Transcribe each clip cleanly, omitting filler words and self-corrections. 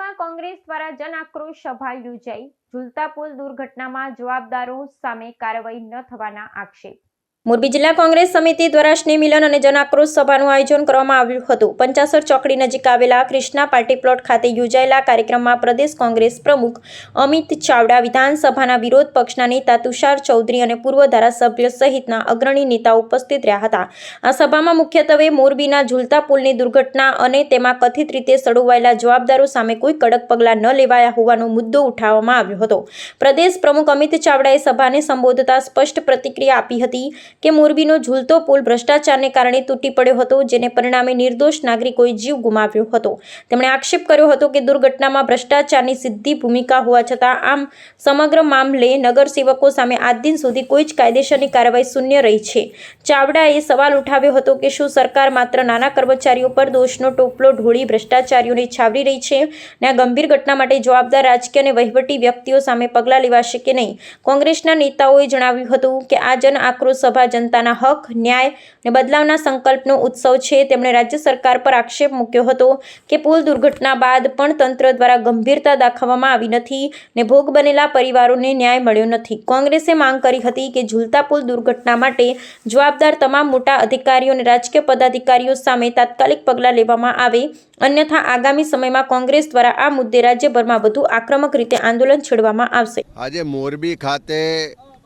મોરબીમાં કોંગ્રેસ દ્વારા જન આક્રોશ સભા યોજાઈ। ઝૂલતા પુલ દુર્ઘટનામાં જવાબદારો સામે કાર્યવાહી ન થવાના આક્ષેપ। મોરબી જિલ્લા કોંગ્રેસ સમિતિ દ્વારા સ્નેહ મિલન અને જન આક્રોશ સભાનું આયોજન કરવામાં આવ્યું હતું। 50 ચોકડી નજીક આવેલા કૃષ્ણા પાર્ટી પ્લોટ ખાતે યોજાયેલા કાર્યક્રમમાં પ્રદેશ કોંગ્રેસ પ્રમુખ અમિત ચાવડા, વિધાનસભાના વિરોધ પક્ષના નેતા તુષાર ચૌધરી અને પૂર્વ ધારાસભ્ય સહિતના અગ્રણી નેતાઓ ઉપસ્થિત રહ્યા હતા। આ સભામાં મુખ્યત્વે મોરબીના ઝૂલતા પુલની દુર્ઘટના અને તેમાં કથિત રીતે સડોવાયેલા જવાબદારો સામે કોઈ કડક પગલાં ન લેવાયા હોવાનો મુદ્દો ઉઠાવવામાં આવ્યો હતો। પ્રદેશ પ્રમુખ અમિત ચાવડાએ સભાને સંબોધતા સ્પષ્ટ પ્રતિક્રિયા આપી હતી કે મોરબીનો ઝૂલતો પુલ ભ્રષ્ટાચારને કારણે તૂટી પડ્યો હતો, જેને પરિણામે નિર્દોષ નાગરિકોએ જીવ ગુમાવ્યો હતો। તેમણે આક્ષેપ કર્યો હતો કે દુર્ઘટનામાં ભ્રષ્ટાચારની સીધી ભૂમિકા હોવા છતાં આમ સમગ્ર મામલે નગરસેવકો સામે આજ દિન સુધી કોઈ જ કાયદેસરની કાર્યવાહી શૂન્ય રહી છે। ચાવડાએ સવાલ ઉઠાવ્યો હતો કે શું સરકાર માત્ર નાના કર્મચારીઓ પર દોષનો ટોપલો ઢોળી ભ્રષ્ટાચારીઓને છાવરી રહી છે અને આ ગંભીર ઘટના માટે જવાબદાર રાજકીય અને વહીવટી વ્યક્તિઓ સામે પગલાં લેવાશે કે નહીં। કોંગ્રેસના નેતાઓએ જણાવ્યું હતું કે આ જન આક્રોશ સભા જનતાના હક, ન્યાય અને બદલાવના સંકલ્પનો ઉત્સવ છે। તેમણે રાજ્ય સરકાર પર આક્ષેપ મૂક્યો હતો કે પુલ દુર્ઘટના બાદ પણ તંત્ર દ્વારા ગંભીરતા દાખવવામાં આવી નથી ને ભોગ બનેલા પરિવારોને ન્યાય મળ્યો નથી। કોંગ્રેસે માંગ કરી હતી કે ઝૂલતા પુલ દુર્ઘટના માટે જવાબદાર તમામ મોટા અધિકારીઓ અને રાજકીય પદાધિકારીઓ સામે તાત્કાલિક પગલાં લેવામાં આવે, અન્યથા આગામી સમયમાં કોંગ્રેસ દ્વારા આ મુદ્દે રાજ્યભરમાં વધુ આક્રમક રીતે આંદોલન છેડવામાં આવશે। આજે મોરબી ખાતે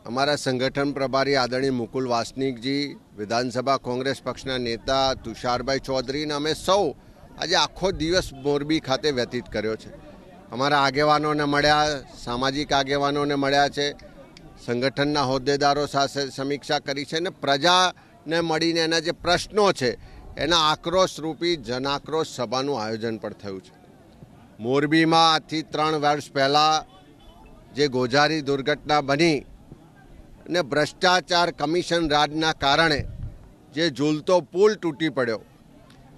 हमारा संगठन प्रभारी आदरणीय मुकुल वासनिक जी, विधानसभा कांग्रेस पक्षना नेता तुषारभाई चौधरी ने अमे सौ आज आखो दिवस मोरबी खाते व्यतीत कर्यो छे। अमारा आगेवानोने मळ्या, सामाजिक आगेवानोने मळ्या छे, संगठनना होद्देदारो साथे समीक्षा करी छे ने प्रजाने मळीने एना जे प्रश्नो छे एना आक्रोश रूपी जन आक्रोश सभानुं आयोजन पण थयुं छे। मोरबीमां आजथी 3 वर्ष पहला जे गोजारी दुर्घटना बनी ने भ्रष्टाचार कमिशन राजना कारणे जे झूलतो पुल तूटी पड्यो,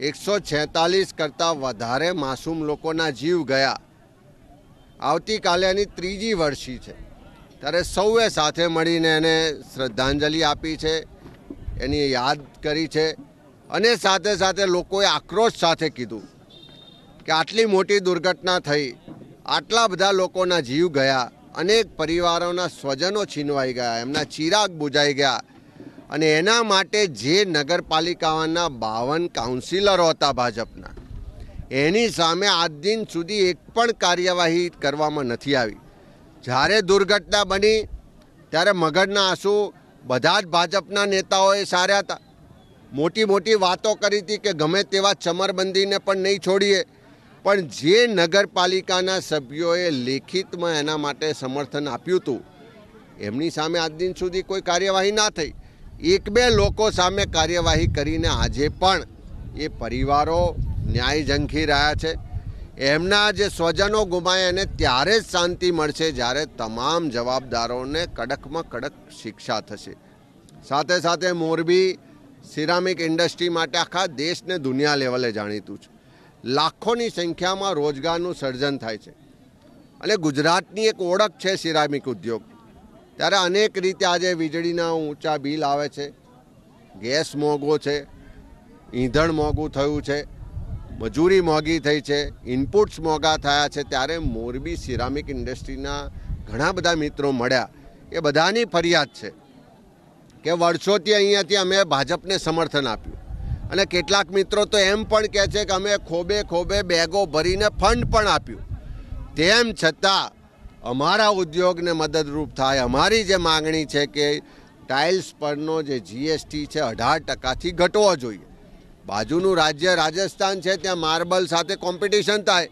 146 करता वधारे मासूम लोकोना जीव गया। आवती काले एनी 3જી वर्षी छे त्यारे सौए साथे मळीने एने श्रद्धांजलि आपी छे, एनी याद करी छे अने साथे साथे लोकोए आक्रोश साथे कीधुं के आटली मोटी दुर्घटना थई, आटला बधा लोकोना जीव गया, अनेक परिवारोना स्वजनों छीनवाई गया, एमना चिराग बुझाई गया अने एना माटे जे नगरपालिकाना 52 काउंसिलरो हता भाजपना एनी सामे आज दिन सुधी एक पण कार्यवाही करवामां नथी आवी। ज्यारे दुर्घटना बनी त्यारे मगजना आंसू बधा ज भाजपना नेताओए सार्या हता। मोटी मोटी वातो करी थी के गमे तेवा चमरबंदीने पण नहीं छोड़ीए, पण जे नगरपालिकाना सभ्योए लेखितमां एना माटे समर्थन आप्युं हतुं एमनी सामे आज दिन सुधी कोई कार्यवाही ना थई। एक बे लोको सामे कार्यवाही करीने आजे पण ए परिवारो न्याय झंखी रह्या छे। एमना जे स्वजनो गुमाया एने त्यारे ज शांति मळशे ज्यारे तमाम जवाबदारोने कड़कमां कड़क शिक्षा थशे। साथे साथे मोरबी सिरामिक इंडस्ट्री माटे आखा देश ने दुनिया लेवले जाणीतुं छे। लाखोनी संख्यामां रोजगारनुं सर्जन थाय छे अने गुजरातनी एक ओळख छे सिरामिक उद्योग। त्यारे अनेक रीते आजे वीजळीना ऊंचा बिल आवे छे, गैस मोंघो छे, ईंधण मोंघुं थयुं छे, मजूरी मोंघी थई छे, इनपुट्स मोंघा थया छे। त्यारे मोरबी सिरामिक इंडस्ट्रीना घणा बधा मित्रों मळ्या, ए बधानी फरियाद छे के वर्षोथी अहींयाथी अमे भाजपने समर्थन आप्युं અને કેટલાક મિત્રો તો એમ પણ કહે છે કે અમે ખોબે ખોબે બેગો ભરીને ફંડ પણ આપ્યું, તેમ છતાં અમારા ઉદ્યોગને મદદરૂપ થાય। અમારી જે માગણી છે કે ટાઇલ્સ પરનો જે જીએસટી છે 18%થી ઘટવો જોઈએ। બાજુનું રાજ્ય રાજસ્થાન છે, ત્યાં માર્બલ સાથે કોમ્પિટિશન થાય,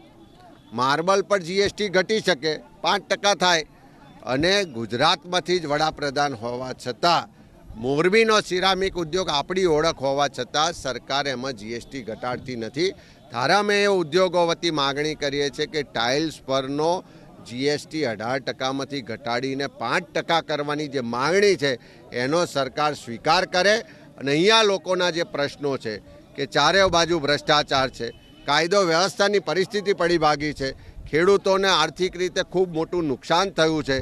માર્બલ પર જીએસટી ઘટી શકે, 5% થાય અને ગુજરાતમાંથી જ વડાપ્રધાન હોવા છતાં मोरबीनो सिरामिक उद्योग आपणी ओळख होवा छतां सरकार एमां जीएसटी घटाडती नथी। थारा में ए उद्योगों वती मागणी करीए छे के टाइल्स परनो जीएसटी 18%मांथी घटाडीने 5% करवानी जे मागणी छे एनो सरकार स्वीकार करे अने अहींया लोकोना जे प्रश्नो छे के चारे बाजू भ्रष्टाचार छे, कायदो व्यवस्थानी परिस्थिति पड़ी भागी छे, खेडूतोने आर्थिक रीते खूब मोटुं नुकसान थयुं छे,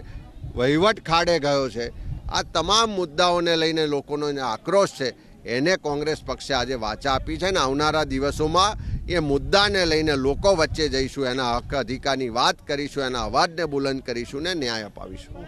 वहीवट खाडे गयो छे, आ तमाम मुद्दाओने लईने लोकोनो आक्रोश छे एने कोंग्रेस पक्षे आज वाचा आपी छे। आवनारा दिवसोमां એ મુદ્દાને લઈને લોકો વચ્ચે જઈશું, એના હક અધિકારની વાત કરીશું, એના અવાજને બુલંદ કરીશું ને ન્યાય અપાવીશું.